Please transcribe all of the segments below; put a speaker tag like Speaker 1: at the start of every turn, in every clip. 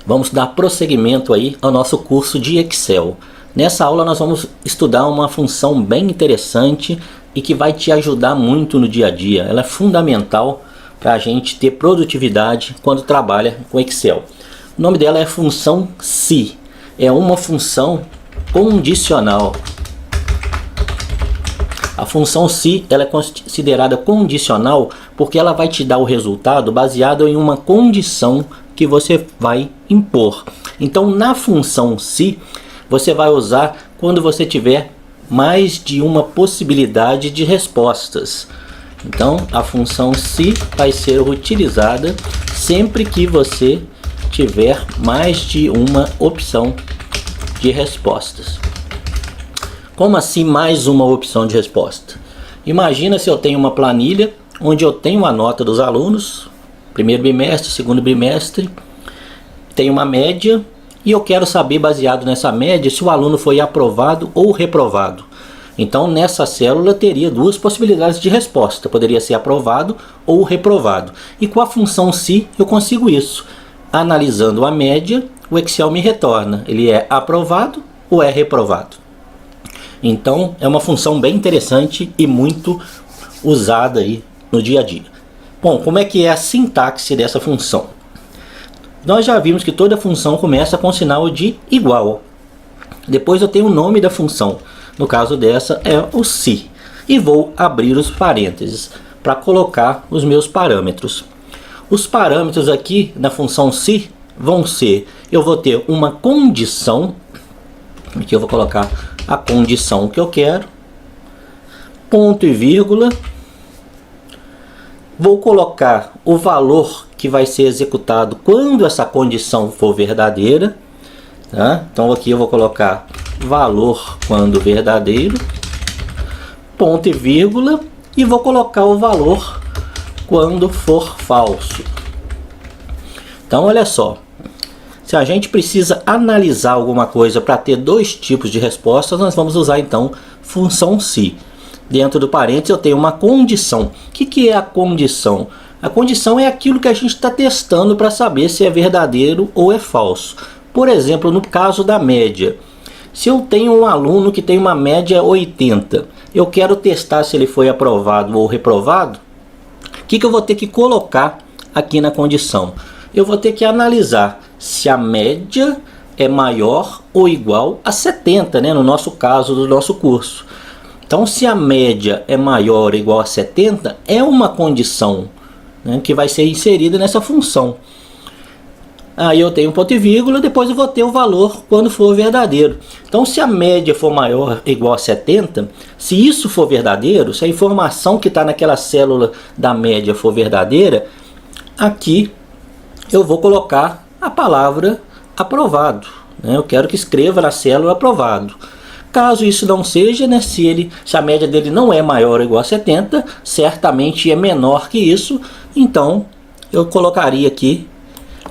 Speaker 1: Vamos dar prosseguimento aí ao nosso curso de Excel. Nessa aula nós vamos estudar uma função bem interessante e que vai te ajudar muito no dia a dia. Ela é fundamental para a gente ter produtividade quando trabalha com Excel. O nome dela é função se. É uma função condicional. A função se ela é considerada condicional porque ela vai te dar o resultado baseado em uma condição que você vai impor. Então na função se você vai usar quando você tiver mais de uma possibilidade de respostas. Então a função se vai ser utilizada sempre que você tiver mais de uma opção de respostas. Como assim mais uma opção de resposta? Imagina se eu tenho uma planilha onde eu tenho a nota dos alunos, primeiro bimestre, segundo bimestre, tem uma média e eu quero saber, baseado nessa média, se o aluno foi aprovado ou reprovado. Então nessa célula teria duas possibilidades de resposta, poderia ser aprovado ou reprovado. E com a função se eu consigo isso. Analisando a média, o Excel me retorna, ele é aprovado ou é reprovado. Então é uma função bem interessante e muito usada aí no dia a dia. Bom, como é que é a sintaxe dessa função? Nós já vimos que toda função começa com sinal de igual. Depois eu tenho o nome da função. No caso dessa é o se. E vou abrir os parênteses para colocar os meus parâmetros. Os parâmetros aqui na função se vão ser, eu vou ter uma condição. Aqui eu vou colocar a condição que eu quero. Ponto e vírgula. Vou colocar o valor que vai ser executado quando essa condição for verdadeira, tá? Então aqui eu vou colocar valor quando verdadeiro, ponto e vírgula, e vou colocar o valor quando for falso. Então olha só, se a gente precisa analisar alguma coisa para ter dois tipos de respostas, nós vamos usar então função se. Dentro do parênteses eu tenho uma condição. O que é a condição? A condição é aquilo que a gente está testando para saber se é verdadeiro ou é falso. Por exemplo, no caso da média. Se eu tenho um aluno que tem uma média 80, eu quero testar se ele foi aprovado ou reprovado, o que eu vou ter que colocar aqui na condição? Eu vou ter que analisar se a média é maior ou igual a 70, né? No nosso caso do nosso curso. Então se a média é maior ou igual a 70, é uma condição, né, que vai ser inserida nessa função. Aí eu tenho um ponto e vírgula, depois eu vou ter o valor quando for verdadeiro. Então se a média for maior ou igual a 70, se isso for verdadeiro, se a informação que está naquela célula da média for verdadeira, aqui eu vou colocar a palavra aprovado, né? Eu quero que escreva na célula aprovado. Caso isso não seja, né, se a média dele não é maior ou igual a 70, certamente é menor que isso, então eu colocaria aqui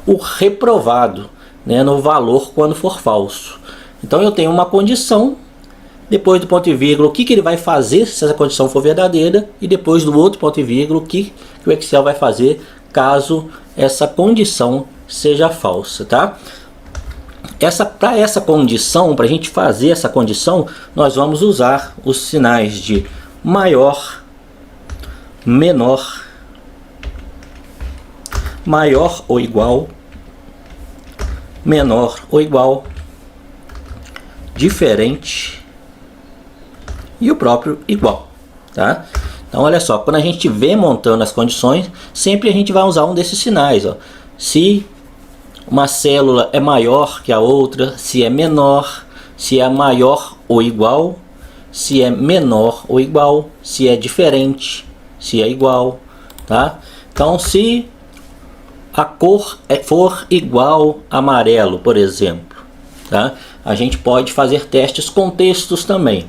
Speaker 1: o reprovado, né, no valor quando for falso. Então eu tenho uma condição, depois do ponto e vírgula o que ele vai fazer se essa condição for verdadeira, e depois do outro ponto e vírgula o que o Excel vai fazer caso essa condição seja falsa, tá? Para essa condição, para a gente fazer essa condição, nós vamos usar os sinais de maior, menor, maior ou igual, menor ou igual, diferente e o próprio igual, tá? Então olha só, quando a gente vem montando as condições, sempre a gente vai usar um desses sinais, ó. Se uma célula é maior que a outra, se é menor, se é maior ou igual, se é menor ou igual, se é diferente, se é igual, tá? Então se a cor for igual a amarelo, por exemplo, tá? A gente pode fazer testes com textos também.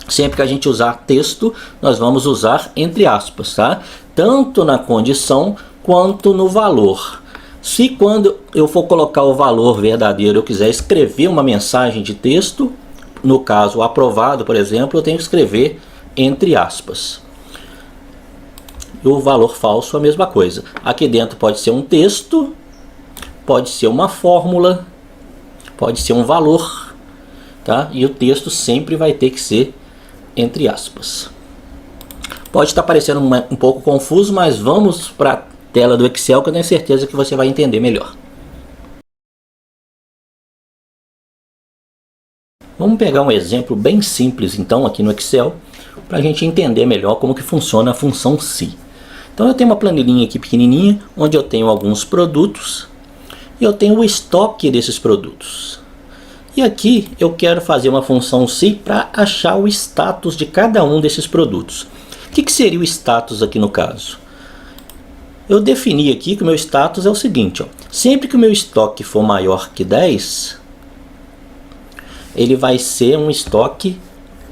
Speaker 1: Sempre que a gente usar texto, nós vamos usar entre aspas, tá? Tanto na condição quanto no valor. Se quando eu for colocar o valor verdadeiro eu quiser escrever uma mensagem de texto, no caso aprovado, por exemplo, eu tenho que escrever entre aspas. E o valor falso a mesma coisa. Aqui dentro pode ser um texto, pode ser uma fórmula, pode ser um valor, tá? E o texto sempre vai ter que ser entre aspas. Pode estar parecendo um pouco confuso, mas vamos para a tela do Excel que eu tenho certeza que você vai entender melhor. Vamos pegar um exemplo bem simples então aqui no Excel para a gente entender melhor como que funciona a função se. Então eu tenho uma planilhinha aqui pequenininha onde eu tenho alguns produtos e eu tenho o estoque desses produtos. E aqui eu quero fazer uma função se para achar o status de cada um desses produtos. O que seria o status aqui no caso? Eu defini aqui que o meu status é o seguinte, ó. Sempre que o meu estoque for maior que 10, ele vai ser um estoque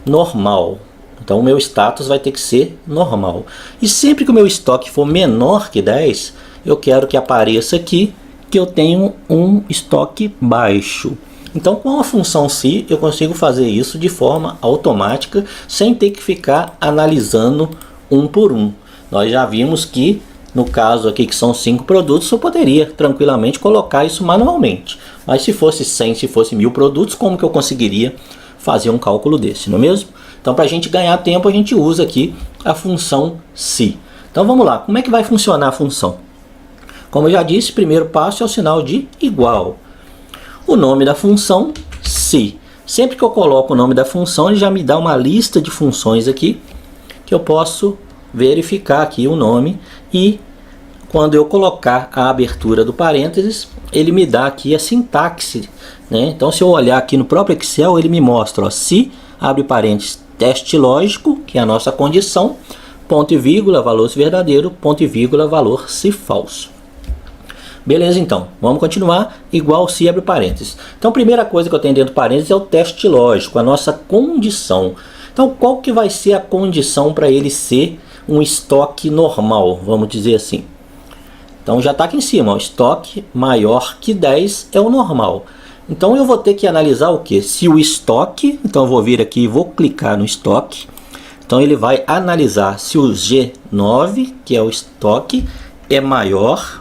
Speaker 1: normal. Então o meu status vai ter que ser normal. E sempre que o meu estoque for menor que 10, eu quero que apareça aqui que eu tenho um estoque baixo. Então com a função se eu consigo fazer isso de forma automática, sem ter que ficar analisando um por um. Nós já vimos que no caso aqui que são 5 produtos, eu poderia tranquilamente colocar isso manualmente. Mas se fosse 100, se fosse 1000 produtos, como que eu conseguiria fazer um cálculo desse, não é mesmo? Então para a gente ganhar tempo a gente usa aqui a função se. Então vamos lá, como é que vai funcionar a função? Como eu já disse, o primeiro passo é o sinal de igual. O nome da função, se. Sempre que eu coloco o nome da função, ele já me dá uma lista de funções aqui, que eu posso verificar aqui o nome, e quando eu colocar a abertura do parênteses, ele me dá aqui a sintaxe, né? Então se eu olhar aqui no próprio Excel, ele me mostra, ó, se, abre parênteses, teste lógico, que é a nossa condição, ponto e vírgula, valor se verdadeiro, ponto e vírgula, valor se falso. Beleza, então, vamos continuar, igual se abre parênteses. Então a primeira coisa que eu tenho dentro do parênteses é o teste lógico, a nossa condição. Então qual que vai ser a condição para ele ser um estoque normal, vamos dizer assim? Então já está aqui em cima, o estoque maior que 10 é o normal. Então eu vou ter que analisar o que? Se o estoque, então eu vou vir aqui e vou clicar no estoque. Então ele vai analisar se o G9, que é o estoque, é maior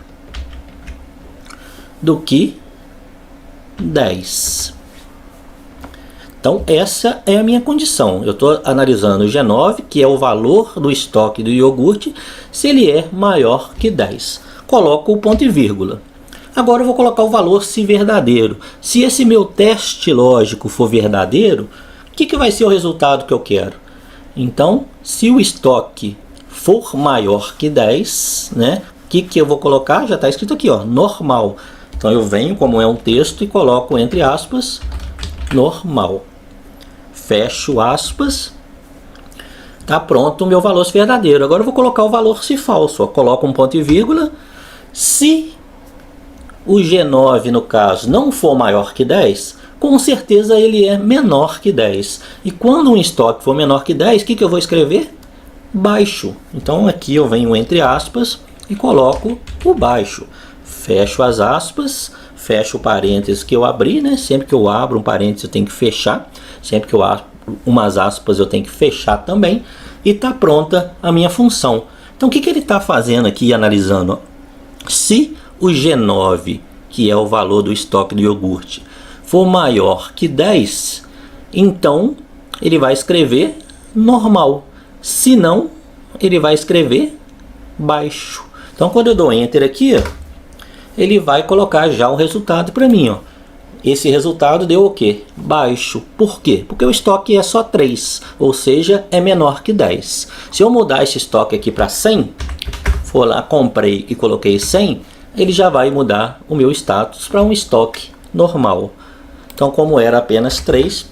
Speaker 1: do que 10. Então essa é a minha condição. Eu estou analisando o G9, que é o valor do estoque do iogurte, se ele é maior que 10. Coloco o ponto e vírgula. Agora eu vou colocar o valor se verdadeiro. Se esse meu teste lógico for verdadeiro, o que vai ser o resultado que eu quero? Então, se o estoque for maior que 10, né, o que eu vou colocar? Já está escrito aqui, ó, normal. Então eu venho, como é um texto, e coloco entre aspas, normal. Fecho aspas. Tá pronto o meu valor se verdadeiro. Agora eu vou colocar o valor se falso. Ó. Coloco um ponto e vírgula. Se o G9, no caso, não for maior que 10, com certeza ele é menor que 10. E quando um estoque for menor que 10, o que eu vou escrever? Baixo. Então aqui eu venho entre aspas e coloco o baixo. Fecho as aspas, fecho o parênteses que eu abri, né? Sempre que eu abro um parênteses eu tenho que fechar. Sempre que eu abro umas aspas eu tenho que fechar também. E está pronta a minha função. Então o que ele está fazendo aqui, analisando? Se o G9, que é o valor do estoque do iogurte, for maior que 10, então ele vai escrever normal. Se não, ele vai escrever baixo. Então quando eu dou Enter aqui, ele vai colocar já o resultado para mim. Ó. Esse resultado deu o quê? Baixo. Por quê? Porque o estoque é só 3, ou seja, é menor que 10. Se eu mudar esse estoque aqui para 100, for lá, comprei e coloquei 100, ele já vai mudar o meu status para um estoque normal. Então, como era apenas 3,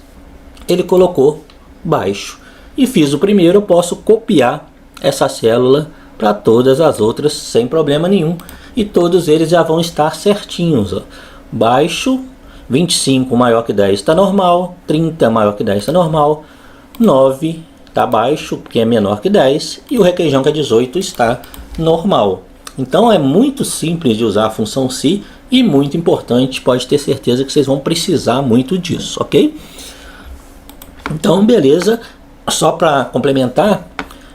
Speaker 1: ele colocou baixo. E fiz o primeiro, eu posso copiar essa célula para todas as outras sem problema nenhum. E todos eles já vão estar certinhos. Ó. Baixo, 25 maior que 10 está normal, 30 maior que 10 está normal, 9 está baixo porque é menor que 10 e o requeijão que é 18 está normal. Então é muito simples de usar a função se e muito importante, pode ter certeza que vocês vão precisar muito disso, ok? Então beleza, só para complementar,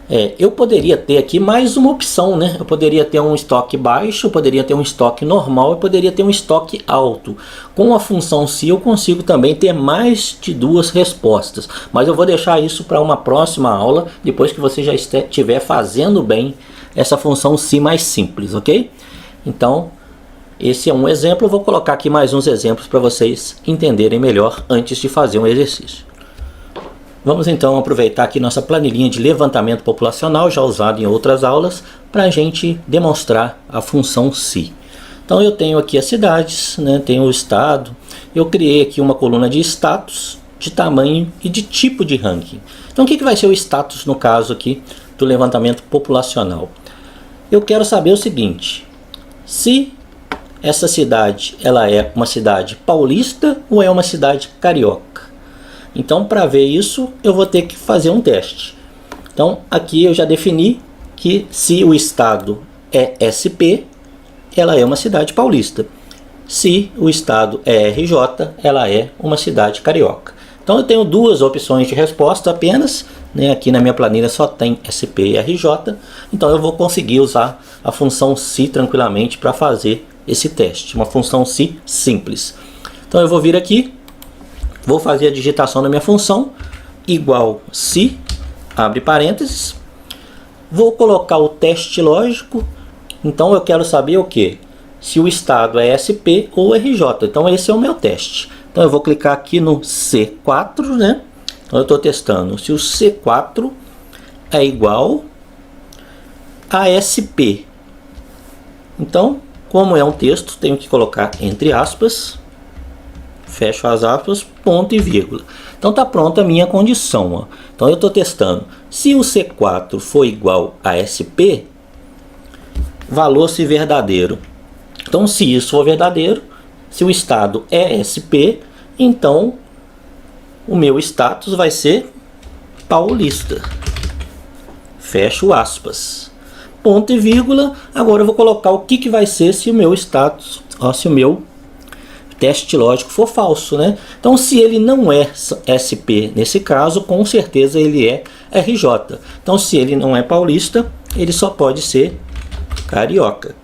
Speaker 1: Eu poderia ter aqui mais uma opção, né? Eu poderia ter um estoque baixo, eu poderia ter um estoque normal, eu poderia ter um estoque alto. Com a função se eu consigo também ter mais de duas respostas, mas eu vou deixar isso para uma próxima aula, depois que você já estiver fazendo bem essa função se mais simples, ok? Então, esse é um exemplo, eu vou colocar aqui mais uns exemplos para vocês entenderem melhor antes de fazer um exercício. Vamos então aproveitar aqui nossa planilhinha de levantamento populacional, já usada em outras aulas, para a gente demonstrar a função se. Então eu tenho aqui as cidades, né, tenho o estado, eu criei aqui uma coluna de status, de tamanho e de tipo de ranking. Então o que vai ser o status no caso aqui do levantamento populacional? Eu quero saber o seguinte: se essa cidade ela é uma cidade paulista ou é uma cidade carioca. Então, para ver isso, eu vou ter que fazer um teste. Então, aqui eu já defini que se o estado é SP, ela é uma cidade paulista. Se o estado é RJ, ela é uma cidade carioca. Então, eu tenho duas opções de resposta apenas, né? Aqui na minha planilha só tem SP e RJ. Então, eu vou conseguir usar a função se tranquilamente para fazer esse teste. Uma função se simples. Então, eu vou vir aqui. Vou fazer a digitação da minha função, igual se, abre parênteses. Vou colocar o teste lógico. Então eu quero saber o que? Se o estado é SP ou RJ. Então esse é o meu teste. Então eu vou clicar aqui no C4, né? Então eu estou testando se o C4 é igual a SP. Então, como é um texto, tenho que colocar entre aspas. Fecho as aspas, ponto e vírgula. Então está pronta a minha condição. Ó. Então eu estou testando. Se o C4 for igual a SP, valor se verdadeiro. Então se isso for verdadeiro, se o estado é SP, então o meu status vai ser paulista. Fecho aspas. Ponto e vírgula. Agora eu vou colocar o que vai ser se o meu status, ó, se o meu teste lógico for falso, né? Então, se ele não é SP nesse caso, com certeza ele é RJ. Então, se ele não é paulista, ele só pode ser carioca.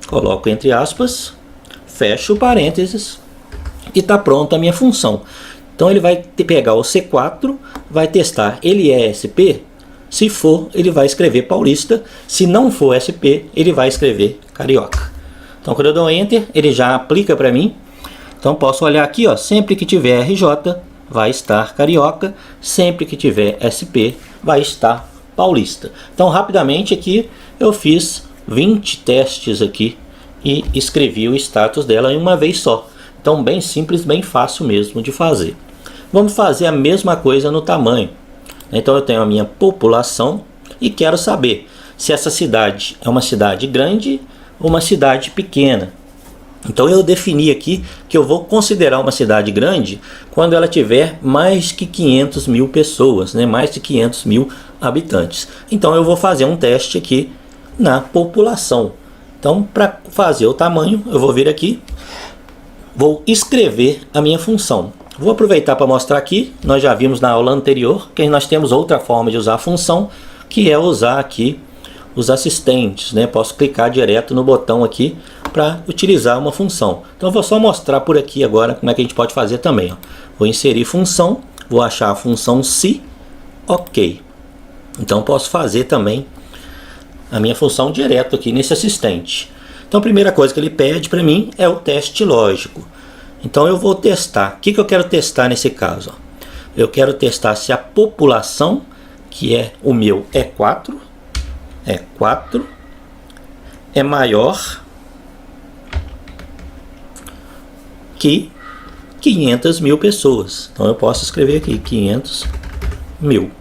Speaker 1: Coloco entre aspas, fecho parênteses e está pronta a minha função. Então, ele vai pegar o C4, vai testar, ele é SP? Se for, ele vai escrever paulista. Se não for SP, ele vai escrever carioca. Então, quando eu dou Enter, ele já aplica para mim. Então, posso olhar aqui, ó, sempre que tiver RJ, vai estar carioca. Sempre que tiver SP, vai estar paulista. Então, rapidamente aqui, eu fiz 20 testes aqui e escrevi o status dela em uma vez só. Então, bem simples, bem fácil mesmo de fazer. Vamos fazer a mesma coisa no tamanho. Então, eu tenho a minha população e quero saber se essa cidade é uma cidade grande ou uma cidade pequena. Então eu defini aqui que eu vou considerar uma cidade grande quando ela tiver mais que 500 mil pessoas, né? Mais de 500 mil habitantes. Então eu vou fazer um teste aqui na população. Então, para fazer o tamanho, eu vou vir aqui, vou escrever a minha função. Vou aproveitar para mostrar aqui, nós já vimos na aula anterior que nós temos outra forma de usar a função, que é usar aqui os assistentes, né? Posso clicar direto no botão aqui para utilizar uma função. Então eu vou só mostrar por aqui agora como é que a gente pode fazer também. Ó. Vou inserir função, vou achar a função se, ok. Então posso fazer também a minha função direto aqui nesse assistente. Então a primeira coisa que ele pede para mim é o teste lógico. Então eu vou testar. O que eu quero testar nesse caso? Ó? Eu quero testar se a população, que é o meu E4, é maior que 500 mil pessoas. Então eu posso escrever aqui 500 mil.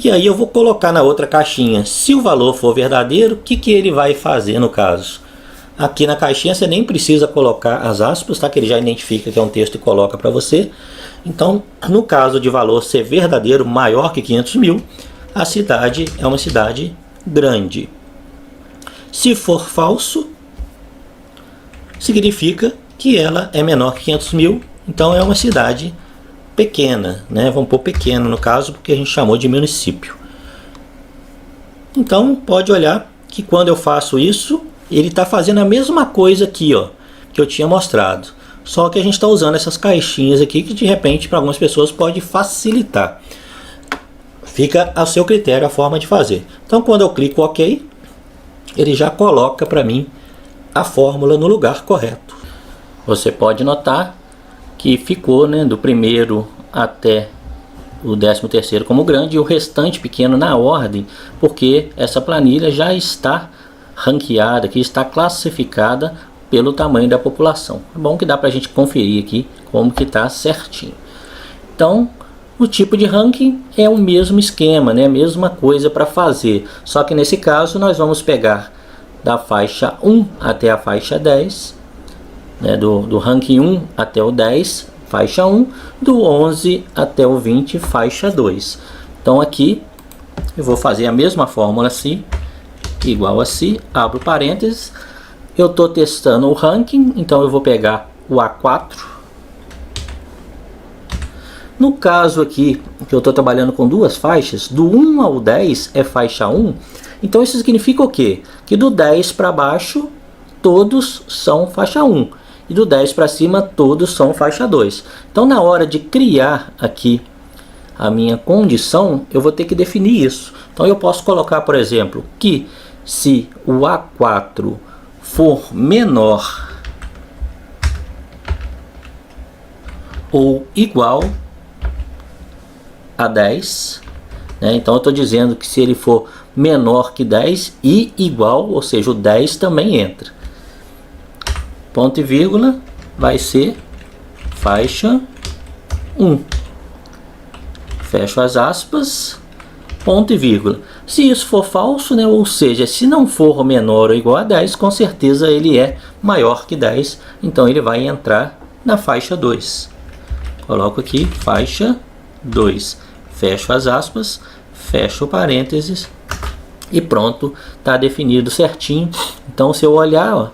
Speaker 1: E aí eu vou colocar na outra caixinha, se o valor for verdadeiro, o que ele vai fazer no caso? Aqui na caixinha você nem precisa colocar as aspas, tá? Que ele já identifica que é um texto e coloca para você. Então, no caso de valor ser verdadeiro, maior que 500 mil, a cidade é uma cidade grande. Se for falso, significa que ela é menor que 500 mil, então é uma cidade pequena, né? Vamos pôr pequeno no caso, porque a gente chamou de município. Então pode olhar que quando eu faço isso, ele está fazendo a mesma coisa aqui, ó, que eu tinha mostrado. Só que a gente está usando essas caixinhas aqui que de repente para algumas pessoas pode facilitar. Fica ao seu critério a forma de fazer. Então quando eu clico OK, ele já coloca para mim a fórmula no lugar correto. Você pode notar que ficou, né, do primeiro até o 13º como grande e o restante pequeno na ordem, porque essa planilha já está ranqueada, que está classificada pelo tamanho da população. É bom que dá para a gente conferir aqui como que está certinho. Então, o tipo de ranking é o mesmo esquema, né? A mesma coisa para fazer, só que nesse caso nós vamos pegar da faixa 1 até a faixa 10, né? do ranking 1 até o 10, faixa 1, do 11 até o 20, faixa 2. Então aqui eu vou fazer a mesma fórmula se igual a se, abro parênteses, eu estou testando o ranking, então eu vou pegar o A4. No caso aqui, que eu estou trabalhando com duas faixas, do 1 ao 10 é faixa 1, então isso significa o quê? Que do 10 para baixo, todos são faixa 1, e do 10 para cima, todos são faixa 2. Então na hora de criar aqui a minha condição, eu vou ter que definir isso. Então eu posso colocar, por exemplo, que se o A4 for menor ou igual a 10, né? Então eu estou dizendo que se ele for menor que 10 e igual, ou seja, o 10 também entra. Ponto e vírgula vai ser faixa 1. Fecho as aspas, ponto e vírgula. Se isso for falso, né, ou seja, se não for menor ou igual a 10, com certeza ele é maior que 10, então ele vai entrar na faixa 2. Coloco aqui faixa 2, fecho as aspas, fecho parênteses e pronto, está definido certinho. Então se eu olhar, ó,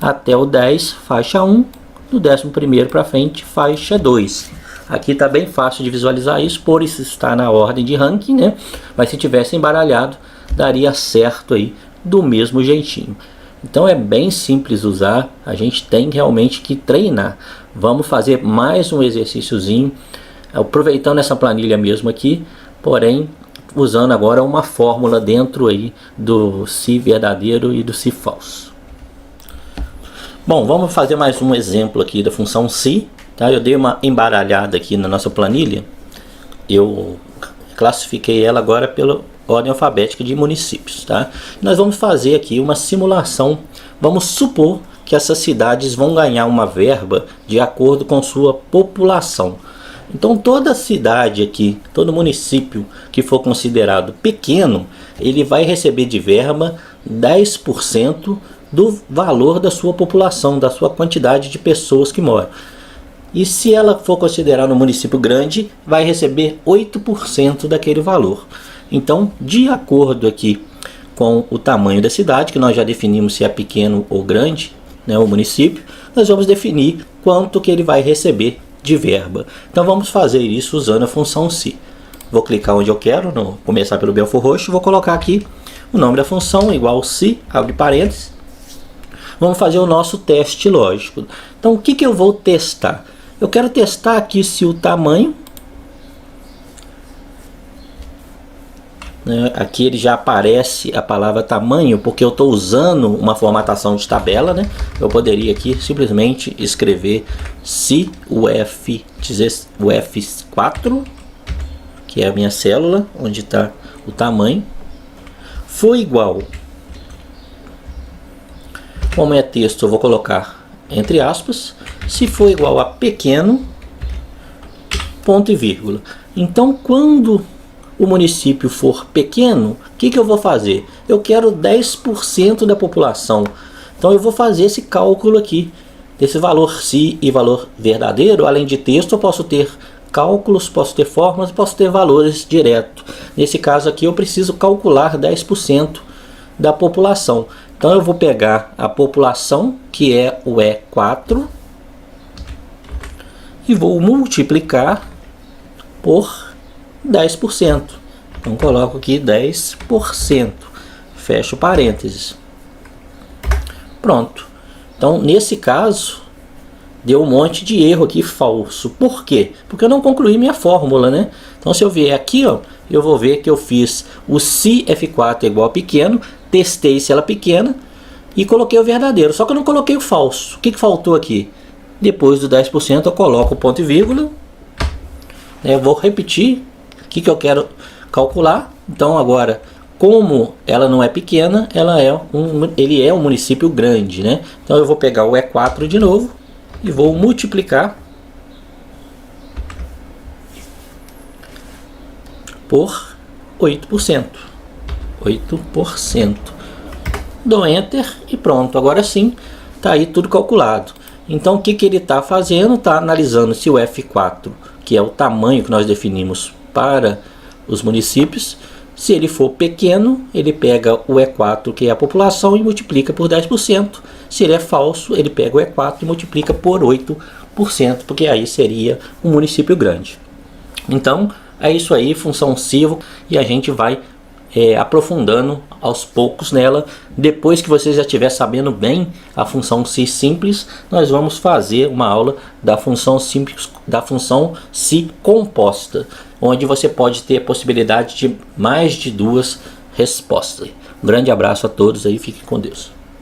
Speaker 1: até o 10, faixa 1, do 11º para frente, faixa 2. Aqui está bem fácil de visualizar isso, por isso está na ordem de ranking, né? Mas se tivesse embaralhado, daria certo aí do mesmo jeitinho. Então é bem simples usar, a gente tem realmente que treinar. Vamos fazer mais um exercíciozinho, aproveitando essa planilha mesmo aqui, porém usando agora uma fórmula dentro aí do se verdadeiro e do se falso. Bom, vamos fazer mais um exemplo aqui da função se. Tá? Eu dei uma embaralhada aqui na nossa planilha. Eu classifiquei ela agora pela ordem alfabética de municípios. Tá? Nós vamos fazer aqui uma simulação. Vamos supor que essas cidades vão ganhar uma verba de acordo com sua população. Então toda cidade aqui, todo município que for considerado pequeno, ele vai receber de verba 10% do valor da sua população, da sua quantidade de pessoas que moram. E se ela for considerada um município grande, vai receber 8% daquele valor. Então, de acordo aqui com o tamanho da cidade, que nós já definimos se é pequeno ou grande, né, o município, nós vamos definir quanto que ele vai receber de verba. Então vamos fazer isso usando a função se. Vou clicar onde eu quero, começar pelo belfo roxo, vou colocar aqui o nome da função igual se, abre parênteses. Vamos fazer o nosso teste lógico. Então o que eu vou testar? Eu quero testar aqui se o tamanho, né, aqui ele já aparece a palavra tamanho, porque eu estou usando uma formatação de tabela, né? Eu poderia aqui simplesmente escrever se o F4, que é a minha célula, onde está o tamanho, for igual, como é texto eu vou colocar entre aspas, se for igual a pequeno, ponto e vírgula. Então quando o município for pequeno, o que eu vou fazer? Eu quero 10% da população. Então eu vou fazer esse cálculo aqui, desse valor se e valor verdadeiro. Além de texto, eu posso ter cálculos, posso ter fórmulas, posso ter valores direto. Nesse caso aqui eu preciso calcular 10% da população. Então eu vou pegar a população, que é o E4, e vou multiplicar por 10%. Então coloco aqui 10%, fecho parênteses. Pronto. Então nesse caso deu um monte de erro aqui falso. Por quê? Porque eu não concluí minha fórmula, né? Então se eu vier aqui, ó, eu vou ver que eu fiz o se F4 é igual a pequeno, testei se ela é pequena e coloquei o verdadeiro. Só que eu não coloquei o falso. O que faltou aqui? Depois do 10% eu coloco o ponto e vírgula. Eu vou repetir o que eu quero calcular. Então agora, como ela não é pequena, ele é um município grande, né? Então eu vou pegar o E4 de novo e vou multiplicar por 8%. 8%. Dou Enter e pronto. Agora sim, está aí tudo calculado. Então o que ele está fazendo? Está analisando se o F4, que é o tamanho que nós definimos para os municípios, se ele for pequeno, ele pega o E4, que é a população, e multiplica por 10%. Se ele é falso, ele pega o E4 e multiplica por 8%, porque aí seria um município grande. Então, é isso aí, função civil, e a gente vai aprofundando aos poucos nela. Depois que você já estiver sabendo bem a função si simples, nós vamos fazer uma aula da função simples, da função si composta, onde você pode ter a possibilidade de mais de duas respostas. Um grande abraço a todos aí, fiquem com Deus.